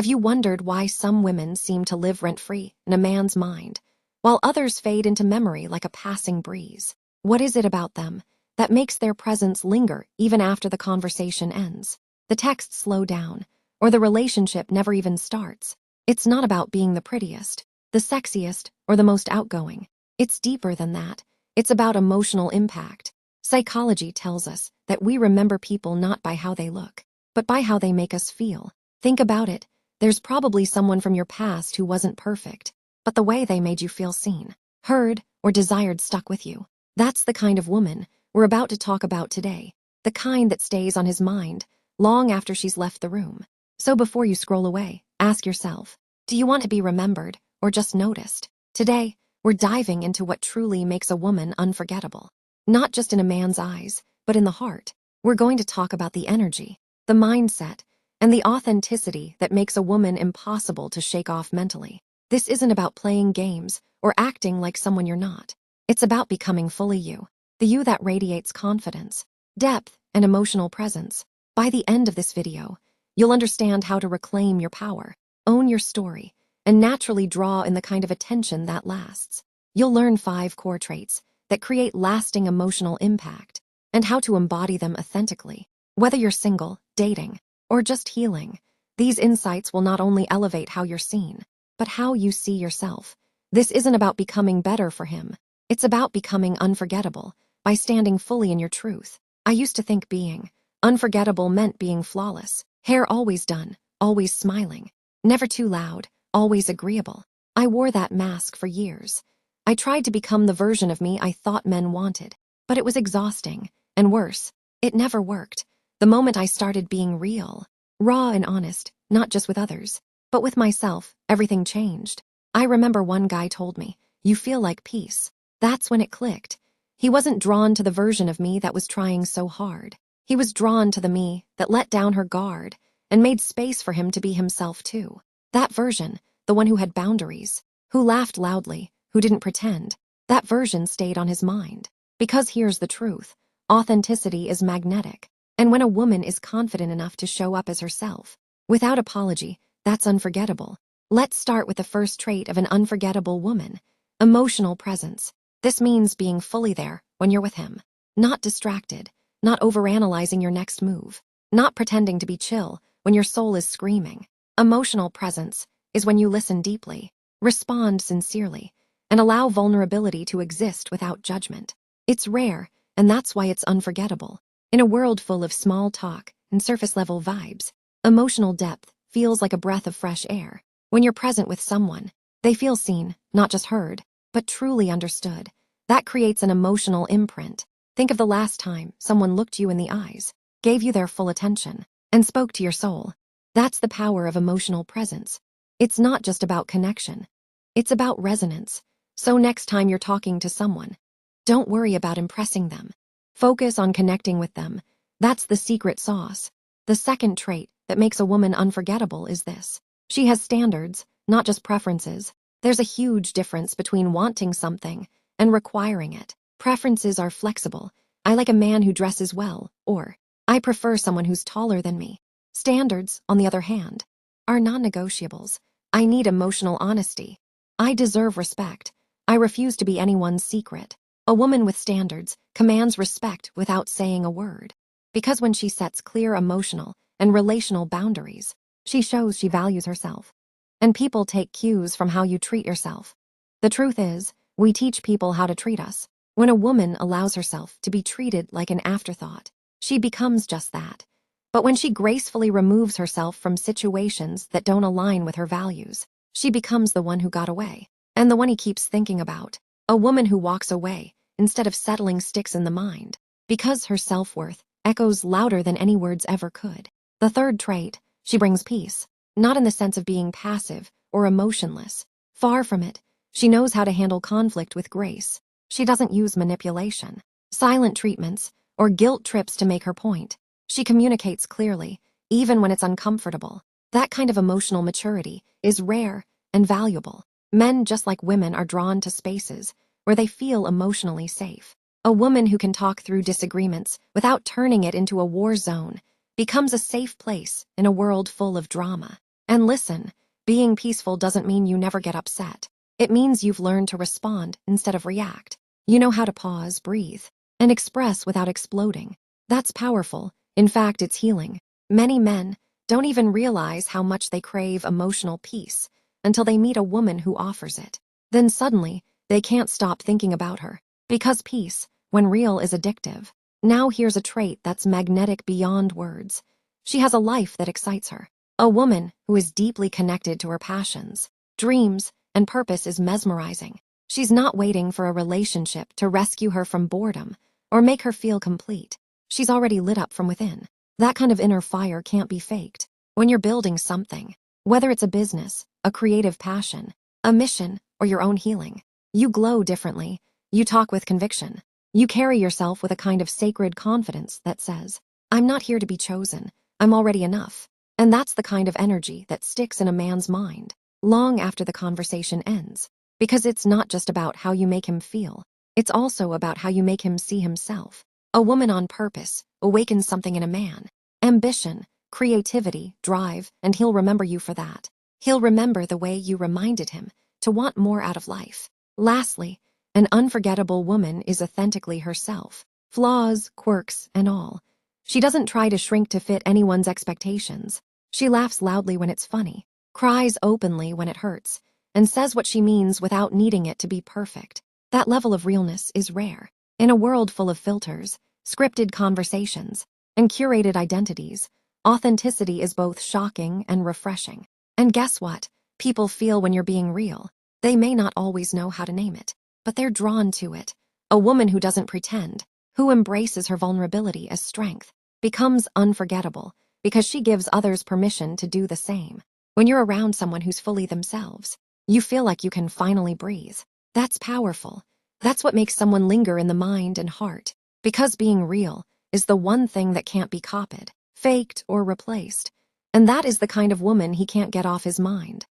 Have you wondered why some women seem to live rent-free in a man's mind, while others fade into memory like a passing breeze? What is it about them that makes their presence linger even after the conversation ends? The texts slow down, or the relationship never even starts. It's not about being the prettiest, the sexiest, or the most outgoing. It's deeper than that. It's about emotional impact. Psychology tells us that we remember people not by how they look, but by how they make us feel. Think about it. There's probably someone from your past who wasn't perfect, but the way they made you feel seen, heard, or desired stuck with you. That's the kind of woman we're about to talk about today, the kind that stays on his mind long after she's left the room. So before you scroll away, ask yourself, do you want to be remembered or just noticed? Today, we're diving into what truly makes a woman unforgettable. Not just in a man's eyes, but in the heart. We're going to talk about the energy, the mindset, and the authenticity that makes a woman impossible to shake off mentally. This isn't about playing games or acting like someone you're not. It's about becoming fully you, the you that radiates confidence, depth, and emotional presence. By the end of this video, you'll understand how to reclaim your power, own your story, and naturally draw in the kind of attention that lasts. You'll learn 5 core traits that create lasting emotional impact and how to embody them authentically. Whether you're single, dating, or just healing, these insights will not only elevate how you're seen, but how you see yourself. This isn't about becoming better for him. It's about becoming unforgettable by standing fully in your truth. I used to think being unforgettable meant being flawless, hair always done, always smiling, never too loud, always agreeable. I wore that mask for years. I tried to become the version of me I thought men wanted, but it was exhausting, and worse, it never worked. The moment I started being real, raw and honest, not just with others, but with myself, everything changed. I remember one guy told me, "You feel like peace." That's when it clicked. He wasn't drawn to the version of me that was trying so hard. He was drawn to the me that let down her guard and made space for him to be himself too. That version, the one who had boundaries, who laughed loudly, who didn't pretend, that version stayed on his mind. Because here's the truth, authenticity is magnetic. And when a woman is confident enough to show up as herself, without apology, that's unforgettable. Let's start with the first trait of an unforgettable woman, emotional presence. This means being fully there when you're with him, not distracted, not overanalyzing your next move, not pretending to be chill when your soul is screaming. Emotional presence is when you listen deeply, respond sincerely, and allow vulnerability to exist without judgment. It's rare, and that's why it's unforgettable. In a world full of small talk and surface-level vibes, emotional depth feels like a breath of fresh air. When you're present with someone, they feel seen, not just heard, but truly understood. That creates an emotional imprint. Think of the last time someone looked you in the eyes, gave you their full attention, and spoke to your soul. That's the power of emotional presence. It's not just about connection. It's about resonance. So next time you're talking to someone, don't worry about impressing them. Focus on connecting with them. That's the secret sauce. The second trait that makes a woman unforgettable is this. She has standards, not just preferences. There's a huge difference between wanting something and requiring it. Preferences are flexible. I like a man who dresses well, or I prefer someone who's taller than me. Standards, on the other hand, are non-negotiables. I need emotional honesty. I deserve respect. I refuse to be anyone's secret. A woman with standards commands respect without saying a word. Because when she sets clear emotional and relational boundaries, she shows she values herself. And people take cues from how you treat yourself. The truth is, we teach people how to treat us. When a woman allows herself to be treated like an afterthought, she becomes just that. But when she gracefully removes herself from situations that don't align with her values, she becomes the one who got away, and the one he keeps thinking about. A woman who walks away instead of settling sticks in the mind, because her self-worth echoes louder than any words ever could. The third trait, she brings peace, not in the sense of being passive or emotionless. Far from it, she knows how to handle conflict with grace. She doesn't use manipulation, silent treatments, or guilt trips to make her point. She communicates clearly, even when it's uncomfortable. That kind of emotional maturity is rare and valuable. Men, just like women, are drawn to spaces where they feel emotionally safe. A woman who can talk through disagreements without turning it into a war zone becomes a safe place in a world full of drama. And listen, being peaceful doesn't mean you never get upset. It means you've learned to respond instead of react. You know how to pause, breathe, and express without exploding. That's powerful. In fact, it's healing. Many men don't even realize how much they crave emotional peace until they meet a woman who offers it. Then suddenly, they can't stop thinking about her. Because peace, when real, is addictive. Now here's a trait that's magnetic beyond words. She has a life that excites her. A woman who is deeply connected to her passions, dreams, and purpose is mesmerizing. She's not waiting for a relationship to rescue her from boredom or make her feel complete. She's already lit up from within. That kind of inner fire can't be faked. When you're building something, whether it's a business, a creative passion, a mission, or your own healing, you glow differently. You talk with conviction. You carry yourself with a kind of sacred confidence that says, I'm not here to be chosen. I'm already enough. And that's the kind of energy that sticks in a man's mind long after the conversation ends. Because it's not just about how you make him feel. It's also about how you make him see himself. A woman on purpose awakens something in a man. Ambition, creativity, drive, and he'll remember you for that. He'll remember the way you reminded him to want more out of life. Lastly, an unforgettable woman is authentically herself. Flaws, quirks, and all. She doesn't try to shrink to fit anyone's expectations. She laughs loudly when it's funny, cries openly when it hurts, and says what she means without needing it to be perfect. That level of realness is rare. In a world full of filters, scripted conversations, and curated identities, authenticity is both shocking and refreshing. And guess what? People feel when you're being real. They may not always know how to name it, but they're drawn to it. A woman who doesn't pretend, who embraces her vulnerability as strength, becomes unforgettable because she gives others permission to do the same. When you're around someone who's fully themselves, you feel like you can finally breathe. That's powerful. That's what makes someone linger in the mind and heart, because being real is the one thing that can't be copied, faked, or replaced. And that is the kind of woman he can't get off his mind.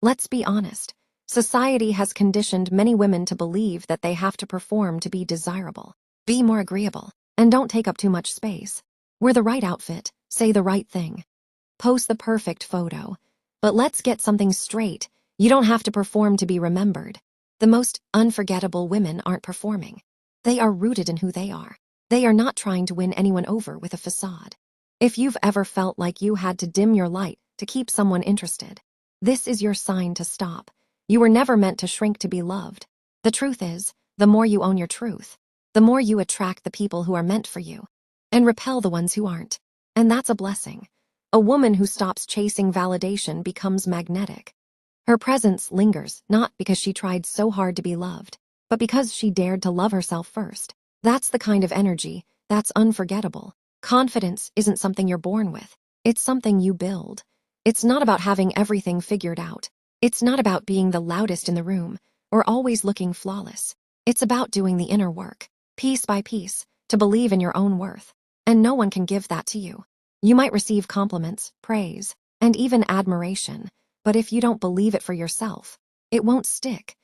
Let's be honest. Society has conditioned many women to believe that they have to perform to be desirable, be more agreeable, and don't take up too much space. Wear the right outfit, say the right thing, post the perfect photo. But let's get something straight. You don't have to perform to be remembered. The most unforgettable women aren't performing. They are rooted in who they are. They are not trying to win anyone over with a facade. If you've ever felt like you had to dim your light to keep someone interested, this is your sign to stop. You were never meant to shrink to be loved. The truth is, the more you own your truth, the more you attract the people who are meant for you, and repel the ones who aren't. And that's a blessing. A woman who stops chasing validation becomes magnetic. Her presence lingers, not because she tried so hard to be loved, but because she dared to love herself first. That's the kind of energy that's unforgettable. Confidence isn't something you're born with. It's something you build. It's not about having everything figured out. It's not about being the loudest in the room or always looking flawless. It's about doing the inner work, piece by piece, to believe in your own worth. And no one can give that to you. You might receive compliments, praise, and even admiration, but if you don't believe it for yourself, it won't stick.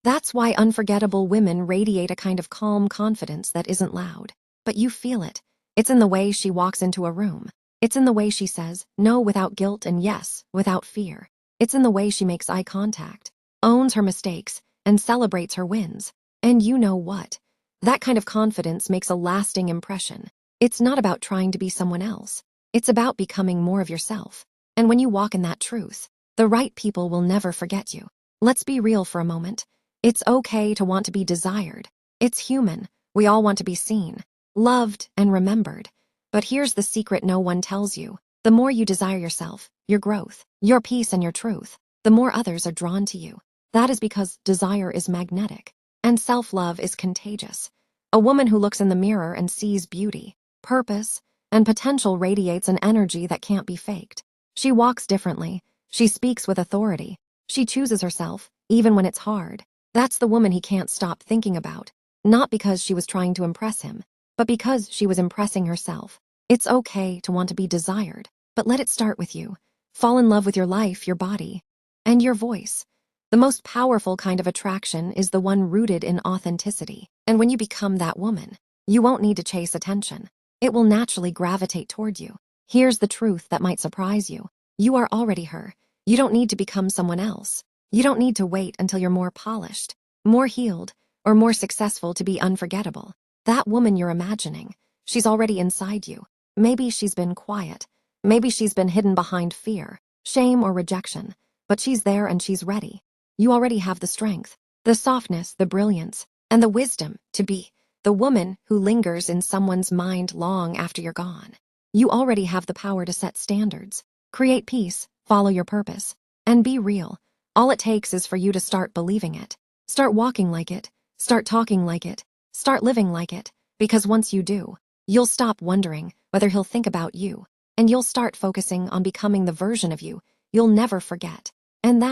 That's why unforgettable women radiate a kind of calm confidence that isn't loud, but you feel it. It's in the way she walks into a room. It's in the way she says no without guilt and yes without fear. It's in the way she makes eye contact, owns her mistakes, and celebrates her wins. And you know what? That kind of confidence makes a lasting impression. It's not about trying to be someone else. It's about becoming more of yourself. And when you walk in that truth, the right people will never forget you. Let's be real for a moment. It's okay to want to be desired. It's human. We all want to be seen, loved, and remembered. But here's the secret no one tells you. The more you desire yourself, your growth, your peace, and your truth, the more others are drawn to you. That is because desire is magnetic, and self-love is contagious. A woman who looks in the mirror and sees beauty, purpose, and potential radiates an energy that can't be faked. She walks differently. She speaks with authority. She chooses herself, even when it's hard. That's the woman he can't stop thinking about. Not because she was trying to impress him, but because she was impressing herself. It's okay to want to be desired, but let it start with you. Fall in love with your life, your body, and your voice. The most powerful kind of attraction is the one rooted in authenticity. And when you become that woman, you won't need to chase attention. It will naturally gravitate toward you. Here's the truth that might surprise you. You are already her. You don't need to become someone else. You don't need to wait until you're more polished, more healed, or more successful to be unforgettable. That woman you're imagining, she's already inside you. Maybe she's been quiet. Maybe she's been hidden behind fear, shame, or rejection. But she's there and she's ready. You already have the strength, the softness, the brilliance, and the wisdom to be the woman who lingers in someone's mind long after you're gone. You already have the power to set standards, create peace, follow your purpose, and be real. All it takes is for you to start believing it. Start walking like it. Start talking like it. Start living like it. Because once you do, you'll stop wondering whether he'll think about you, and you'll start focusing on becoming the version of you you'll never forget. And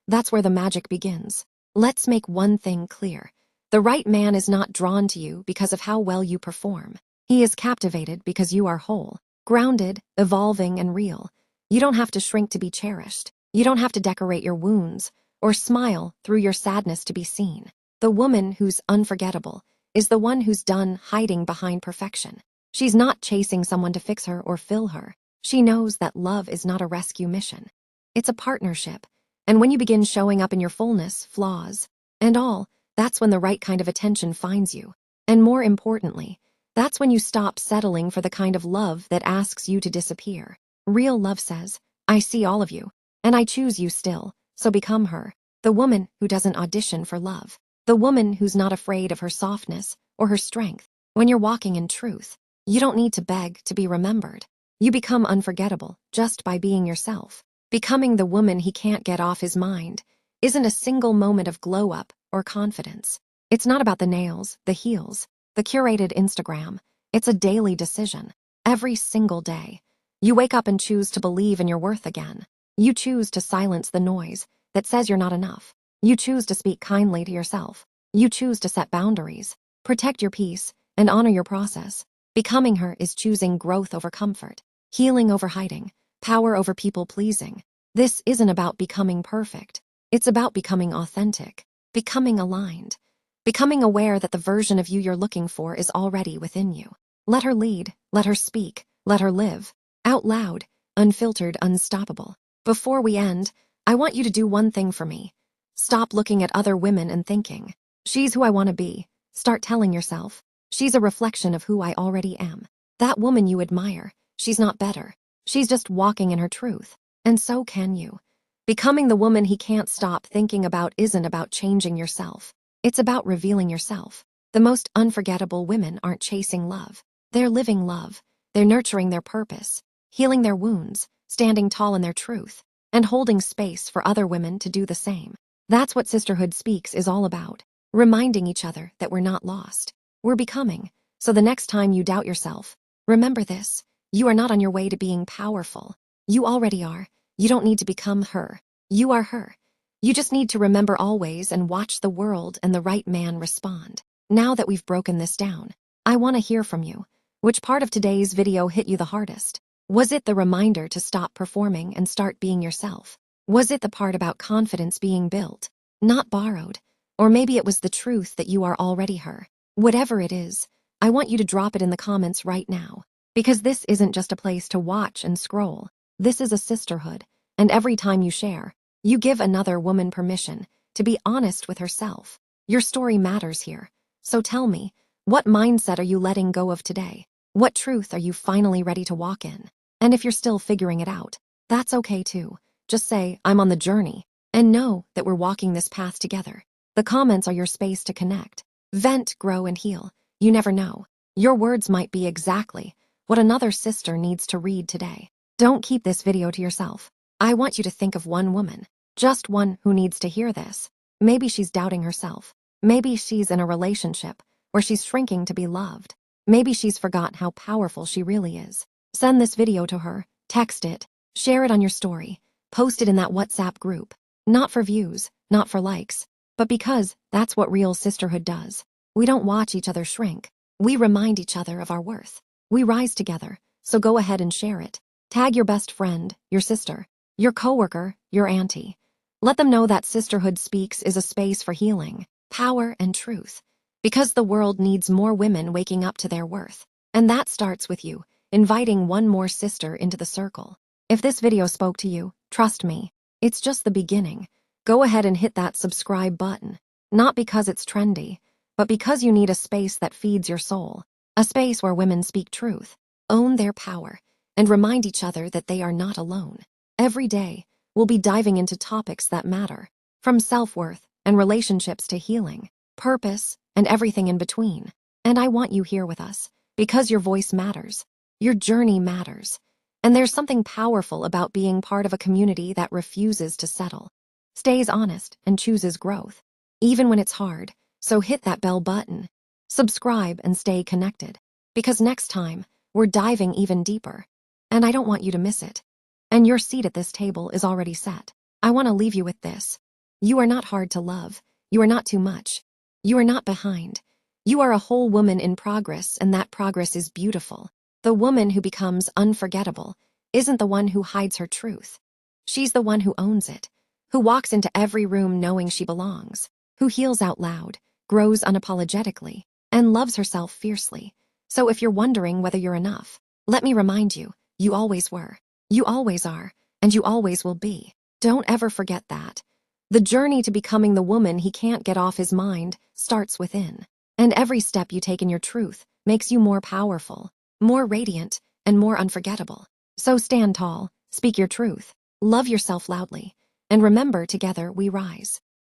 that's where the magic begins. Let's make one thing clear. The right man is not drawn to you because of how well you perform. He is captivated because you are whole, grounded, evolving, and real. You don't have to shrink to be cherished. You don't have to decorate your wounds or smile through your sadness to be seen. The woman who's unforgettable is the one who's done hiding behind perfection. She's not chasing someone to fix her or fill her. She knows that love is not a rescue mission. It's a partnership. And when you begin showing up in your fullness, flaws, and all, that's when the right kind of attention finds you. And more importantly, that's when you stop settling for the kind of love that asks you to disappear. Real love says, I see all of you, and I choose you still, so become her. The woman who doesn't audition for love. The woman who's not afraid of her softness or her strength. When you're walking in truth, you don't need to beg to be remembered. You become unforgettable just by being yourself. Becoming the woman he can't get off his mind isn't a single moment of glow-up or confidence. It's not about the nails, the heels, the curated Instagram. It's a daily decision. Every single day, you wake up and choose to believe in your worth again. You choose to silence the noise that says you're not enough. You choose to speak kindly to yourself. You choose to set boundaries, protect your peace, and honor your process. Becoming her is choosing growth over comfort, healing over hiding, power over people-pleasing. This isn't about becoming perfect. It's about becoming authentic, becoming aligned, becoming aware that the version of you you're looking for is already within you. Let her lead, let her speak, let her live. Out loud, unfiltered, unstoppable. Before we end, I want you to do one thing for me. Stop looking at other women and thinking, she's who I want to be. Start telling yourself, she's a reflection of who I already am. That woman you admire, she's not better. She's just walking in her truth. And so can you. Becoming the woman he can't stop thinking about isn't about changing yourself. It's about revealing yourself. The most unforgettable women aren't chasing love. They're living love. They're nurturing their purpose, healing their wounds, standing tall in their truth, and holding space for other women to do the same. That's what Sisterhood Speaks is all about. Reminding each other that we're not lost. We're becoming. So the next time you doubt yourself, remember this. You are not on your way to being powerful. You already are. You don't need to become her. You are her. You just need to remember always and watch the world and the right man respond. Now that we've broken this down, I want to hear from you. Which part of today's video hit you the hardest? Was it the reminder to stop performing and start being yourself? Was it the part about confidence being built, not borrowed? Or maybe it was the truth that you are already her. Whatever it is, I want you to drop it in the comments right now. Because this isn't just a place to watch and scroll. This is a sisterhood, and every time you share, you give another woman permission to be honest with herself. Your story matters here. So tell me, what mindset are you letting go of today? What truth are you finally ready to walk in? And if you're still figuring it out, that's okay too. Just say, I'm on the journey, and know that we're walking this path together. The comments are your space to connect, vent, grow, and heal. You never know. Your words might be exactly what another sister needs to read today. Don't keep this video to yourself. I want you to think of one woman, just one who needs to hear this. Maybe she's doubting herself. Maybe she's in a relationship where she's shrinking to be loved. Maybe she's forgot how powerful she really is. Send this video to her, text it, share it on your story, post it in that WhatsApp group. Not for views, not for likes, but because that's what real sisterhood does. We don't watch each other shrink. We remind each other of our worth. We rise together, so go ahead and share it. Tag your best friend, your sister, your coworker, your auntie. Let them know that Sisterhood Speaks is a space for healing, power, and truth. Because the world needs more women waking up to their worth. And that starts with you, inviting one more sister into the circle. If this video spoke to you, trust me, It's just the beginning. Go ahead and hit that subscribe button. Not because it's trendy, but because you need a space that feeds your soul. A space where women speak truth, own their power, and remind each other that they are not alone. Every day, we'll be diving into topics that matter, from self-worth and relationships to healing, purpose, and everything in between. And I want you here with us, because your voice matters, your journey matters, and there's something powerful about being part of a community that refuses to settle, stays honest, and chooses growth, even when it's hard. So hit that bell button, subscribe, and stay connected, because next time, we're diving even deeper, and I don't want you to miss it. And your seat at this table is already set. I want to leave you with this. You are not hard to love. You are not too much. You are not behind. You are a whole woman in progress, and that progress is beautiful. The woman who becomes unforgettable isn't the one who hides her truth. She's the one who owns it, who walks into every room knowing she belongs, who heals out loud, grows unapologetically, and loves herself fiercely. So if you're wondering whether you're enough, let me remind you, you always were, you always are, and you always will be. Don't ever forget that. The journey to becoming the woman he can't get off his mind starts within. And every step you take in your truth makes you more powerful, more radiant, and more unforgettable. So stand tall, speak your truth, love yourself loudly, and remember, together we rise.